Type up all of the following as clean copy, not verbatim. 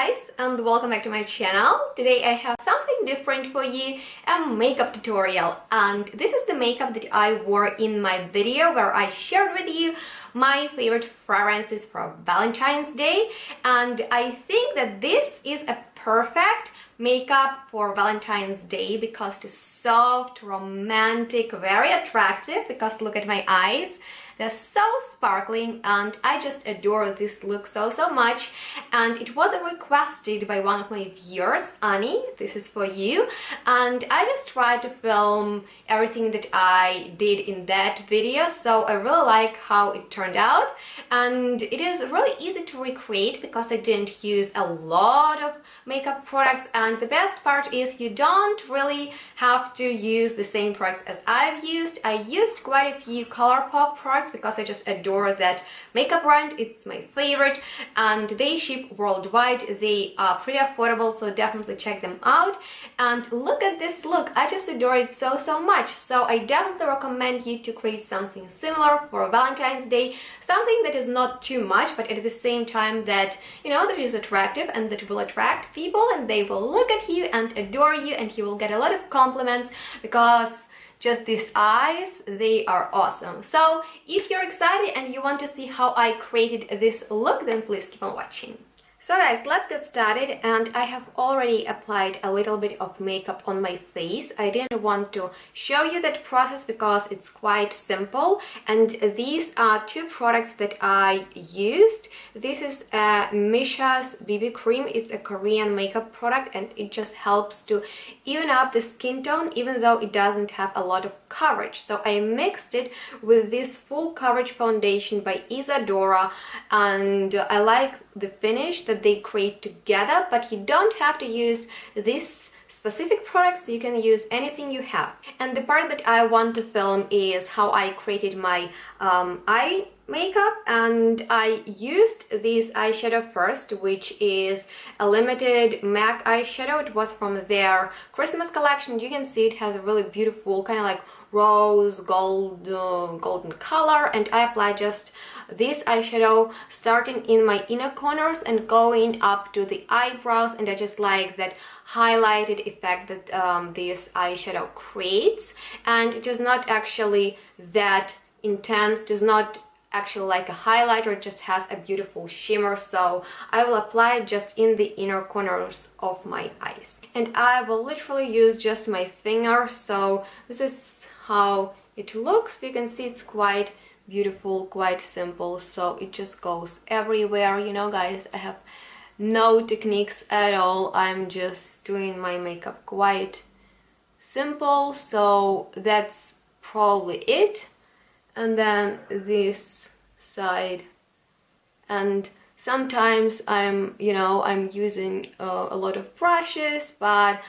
guys, and welcome back to my channel. Today I have something different for you, a makeup tutorial, and this is the makeup that I wore in my video where I shared with you my favorite fragrances for Valentine's Day. And I think that this is a perfect makeup for Valentine's Day because it's soft, romantic, very attractive, because look at my eyes. They're so sparkling and I just adore this look so much. And it was requested by one of my viewers, Annie. This is for you. And I just tried to film everything that I did in that video, so I really like how it turned out. And it is really easy to recreate because I didn't use a lot of makeup products, and the best part is you don't really have to use the same products as I've used. I used quite a few ColourPop products because I just adore that makeup brand. It's my favorite and they ship worldwide. They are pretty affordable, so definitely check them out. And look at this look, I just adore it so much. So I definitely recommend you to create something similar for Valentine's Day, something that is not too much but at the same time that, you know, that is attractive and that will attract people and they will look at you and adore you, and you will get a lot of compliments because just these eyes, they are awesome. So if you're excited and you want to see how I created this look, then please keep on watching. So guys, let's get started, and I have already applied a little bit of makeup on my face. I didn't want to show you that process because it's quite simple, and these are two products that I used. This is Misha's BB cream. It's a Korean makeup product and it just helps to even up the skin tone even though it doesn't have a lot of coverage. So I mixed it with this full coverage foundation by Dora, and I like the finish that they create together, but you don't have to use this specific products, you can use anything you have. And the part that I want to film is how I created my eye makeup, and I used this eyeshadow first, which is a limited MAC eyeshadow. It was from their Christmas collection. You can see it has a really beautiful kind of like rose gold golden color, and I applied just this eyeshadow starting in my inner corners and going up to the eyebrows, and I just like that highlighted effect that this eyeshadow creates. And it is not actually that intense, does not actually like a highlighter, it just has a beautiful shimmer. So I will apply it just in the inner corners of my eyes, and I will literally use just my finger. So this is how it looks. You can see it's quite beautiful, quite simple, so it just goes everywhere. You know guys, I have no techniques at all. I'm just doing my makeup quite simple, so that's probably it. And then this side, and sometimes I'm using a lot of brushes, but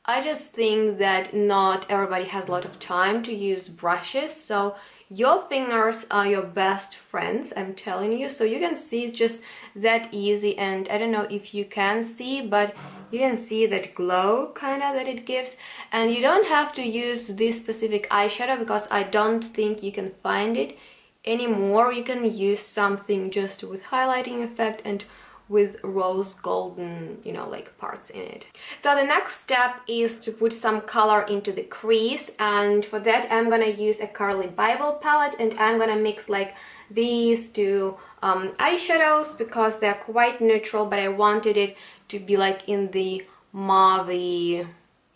I just think that not everybody has a lot of time to use brushes, so your fingers are your best friends, I'm telling you. So you can see it's just that easy, and I don't know if you can see, but you can see that glow kind of that it gives. And you don't have to use this specific eyeshadow because I don't think you can find it anymore. You can use something just with highlighting effect and with rose golden, you know, like parts in it. So the next step is to put some color into the crease, and for that I'm gonna use a CARLI BYBEL palette, and I'm gonna mix like these two eyeshadows because they're quite neutral, but I wanted it to be like in the mauvey,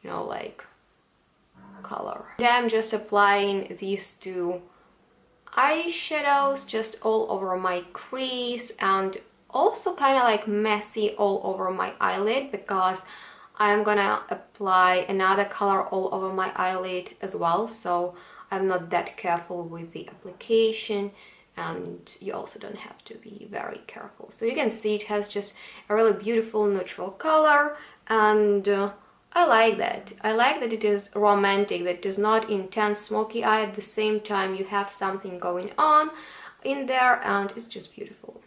you know, like color. Yeah, I'm just applying these two eyeshadows just all over my crease, and also kind of like messy all over my eyelid because I'm gonna apply another color all over my eyelid as well, so I'm not that careful with the application, and you also don't have to be very careful. So you can see it has just a really beautiful neutral color, and I like that. I like that it is romantic, that it is not intense smoky eye. At the same time you have something going on in there, and it's just beautiful.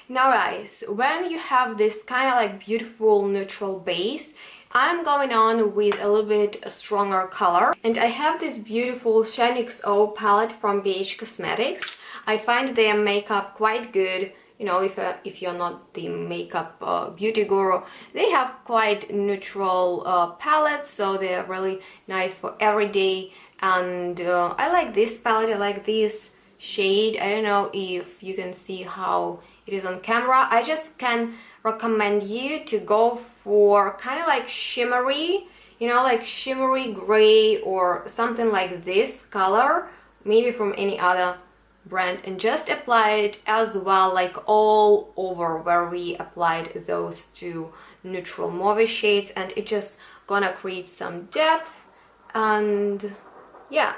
Now guys, when you have this kind of like beautiful neutral base, I'm going on with a little bit stronger color, and I have this beautiful SHANXOO palette from BH Cosmetics. I find their makeup quite good. you know, if you're not the makeup beauty guru, they have quite neutral palettes, so they're really nice for everyday. And I like this palette, I like this shade. I don't know if you can see how it is on camera. I just can recommend you to go for kind of like shimmery, you know, like shimmery gray or something like this color, maybe from any other brand, and just apply it as well, like all over where we applied those two neutral mauve shades, and it just gonna create some depth. And yeah,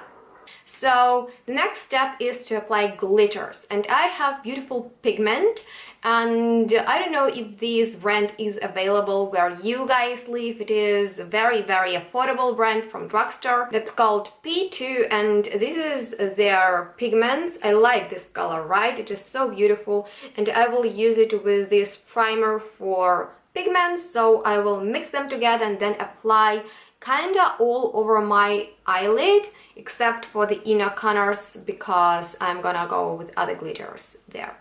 so the next step is to apply glitters, and I have beautiful pigment, and I don't know if this brand is available where you guys live. It is a very affordable brand from drugstore that's called P2, and this is their pigments. I like this color, right? It is so beautiful, and I will use it with this primer for pigments, so I will mix them together and then apply kinda all over my eyelid, except for the inner corners, because I'm gonna go with other glitters there.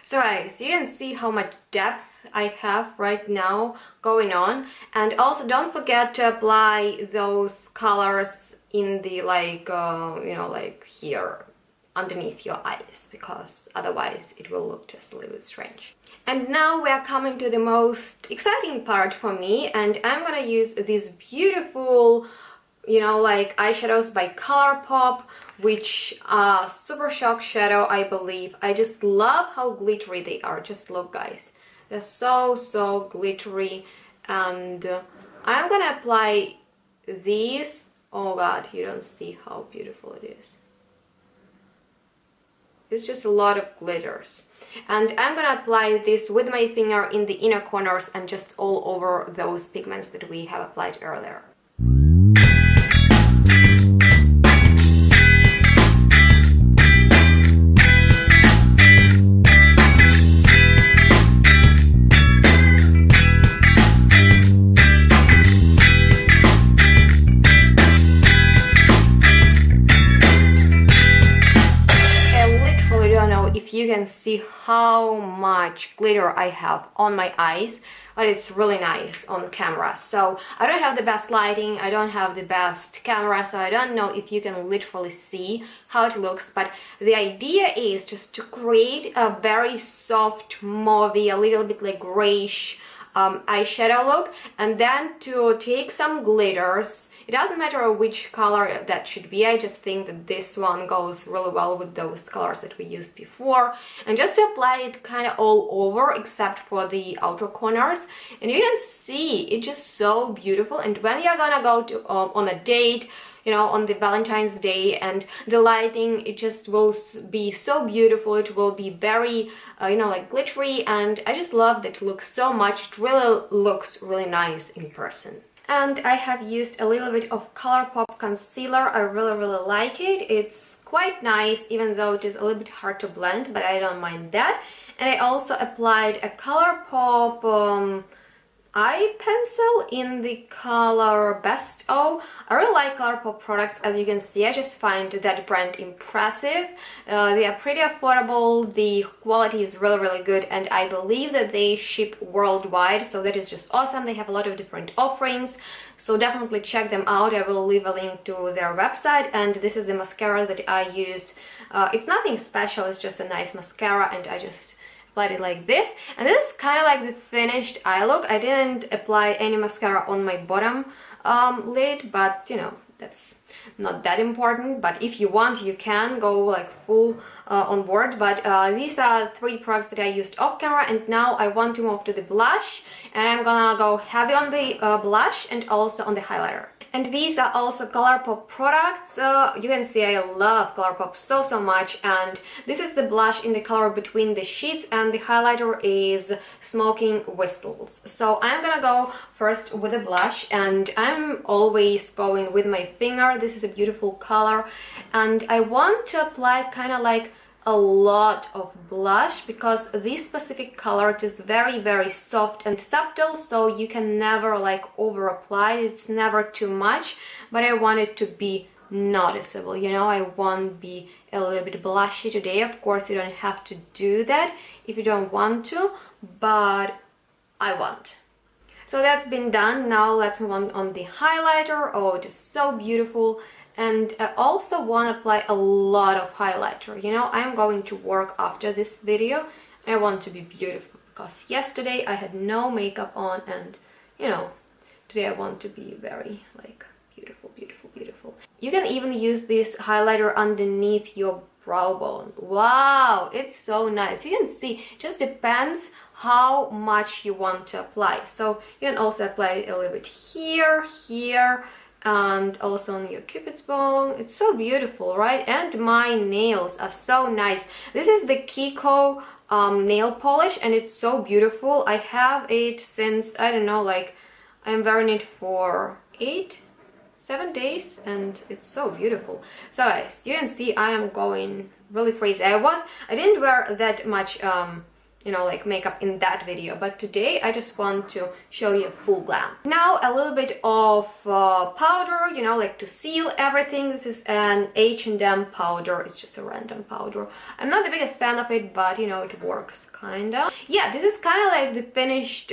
So guys, you can see how much depth I have right now going on, and also don't forget to apply those colors in the like you know, like here underneath your eyes, because otherwise it will look just a little bit strange. And now we are coming to the most exciting part for me, and I'm gonna use these beautiful, you know, like eyeshadows by ColourPop, which are Super Shock Shadow, I believe. I just love how glittery they are. Just look, guys, they're so glittery. And I'm gonna apply these. Oh god, you don't see how beautiful it is. It's just a lot of glitters. And I'm gonna apply this with my finger in the inner corners and just all over those pigments that we have applied earlier. You can see how much glitter I have on my eyes, but it's really nice on camera. So I don't have the best lighting, I don't have the best camera, so I don't know if you can literally see how it looks, but the idea is just to create a very soft mauve, a little bit like grayish eyeshadow look, and then to take some glitters. It doesn't matter which color that should be, I just think that this one goes really well with those colors that we used before, and just to apply it kind of all over except for the outer corners. And you can see it's just so beautiful, and when you're gonna go to on a date, you know, on the Valentine's Day, and the lighting, it just will be so beautiful. It will be very you know, like glittery, and I just love that look so much. It really looks really nice in person. And I have used a little bit of ColourPop concealer. I really like it. It's quite nice, even though it is a little bit hard to blend, but I don't mind that. And I also applied a ColourPop eye pencil in the color Best O. I really like ColourPop products, as you can see. I just find that brand impressive. They are pretty affordable, the quality is really good, and I believe that they ship worldwide, so that is just awesome. They have a lot of different offerings, so definitely check them out. I will leave a link to their website. And this is the mascara that I used. It's nothing special, it's just a nice mascara, and I just applied it like this, and this is kind of like the finished eye look. I didn't apply any mascara on my bottom lid, but you know, that's not that important. But if you want, you can go like full on board. But these are 3 products that I used off camera, and now I want to move to the blush, and I'm gonna go heavy on the blush and also on the highlighter. And these are also ColourPop products. You can see I love ColourPop so much, and this is the blush in the color Between the Sheets, and the highlighter is Smoking Whistles. So I'm gonna go first with the blush, and I'm always going with my finger. This is a beautiful color, and I want to apply kind of like a lot of blush, because this specific color is very soft and subtle, so you can never like over apply it. It's never too much, but I want it to be noticeable, you know. I won't be a little bit blushy today. Of course, you don't have to do that if you don't want to, but I want. So that's been done. Now let's move on the highlighter. Oh, it is so beautiful. And I also want to apply a lot of highlighter. You know, I'm going to work after this video. I want to be beautiful because yesterday I had no makeup on, and you know, today I want to be very like beautiful. You can even use this highlighter underneath your brow bone. Wow, it's so nice. You can see, it just depends how much you want to apply. So you can also apply it a little bit here, and also on your cupid's bone. It's so beautiful, right? And my nails are so nice. This is the Kiko nail polish, and it's so beautiful. I have it since, I don't know, like I'm wearing it for 7 days, and it's so beautiful. So guys, you can see I am going really crazy. I didn't wear that much you know, like makeup in that video, but today I just want to show you full glam. Now a little bit of powder, you know, like to seal everything. This is an H&M powder. It's just a random powder. I'm not the biggest fan of it, but you know, it works kinda. Yeah, this is kind of like the finished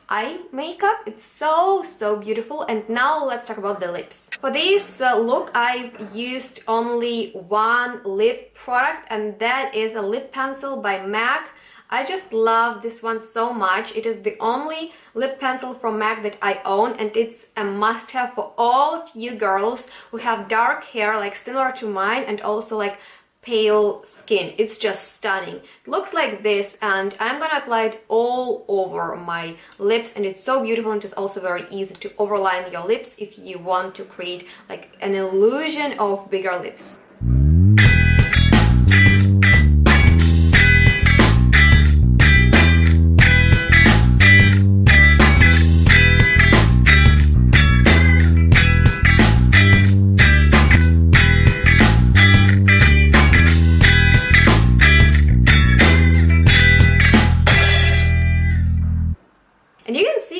eye makeup. It's so beautiful. And now let's talk about the lips. For this look, I've used only one lip product, and that is a lip pencil by MAC. I just love this one so much. It is the only lip pencil from MAC that I own, and it's a must-have for all of you girls who have dark hair like similar to mine, and also like pale skin. It's just stunning. It looks like this, and I'm gonna apply it all over my lips, and it's so beautiful, and it's also very easy to overline your lips if you want to create like an illusion of bigger lips.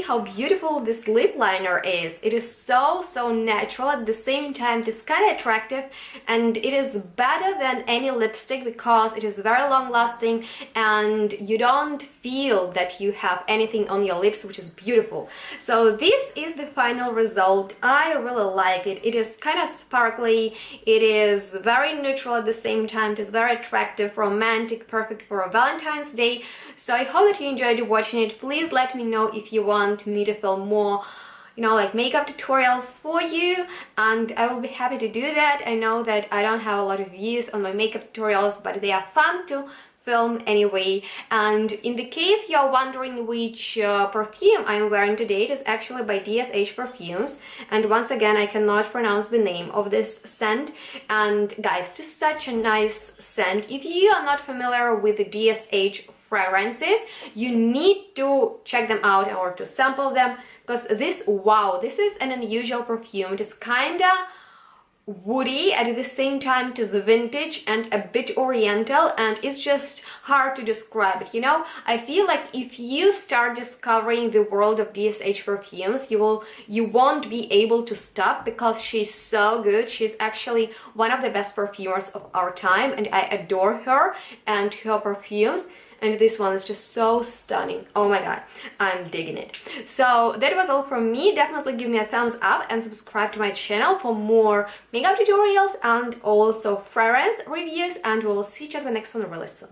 How beautiful this lip liner is. It is so natural. At the same time, it is kind of attractive, and it is better than any lipstick because it is very long lasting, and you don't feel that you have anything on your lips, which is beautiful. So this is the final result. I really like it. It is kind of sparkly. It is very neutral at the same time. It is very attractive, romantic, perfect for a Valentine's Day. So I hope that you enjoyed watching it. Please let me know if you want me to film more, you know, like makeup tutorials for you, and I will be happy to do that. I know that I don't have a lot of views on my makeup tutorials, but they are fun to film anyway. And in the case you're wondering which perfume I'm wearing today, it is actually by DSH Perfumes, and once again I cannot pronounce the name of this scent. And guys, just such a nice scent. If you are not familiar with the DSH fragrances, you need to check them out or to sample them, because this is an unusual perfume. It is kinda woody, at the same time it is vintage and a bit oriental, and it's just hard to describe it, you know. I feel like if you start discovering the world of DSH Perfumes, you won't be able to stop, because she's so good. She's actually one of the best perfumers of our time, and I adore her and her perfumes. And this one is just so stunning. Oh my god, I'm digging it. So that was all from me. Definitely give me a thumbs up and subscribe to my channel for more makeup tutorials and also fragrance reviews, and we'll see each other next one really soon.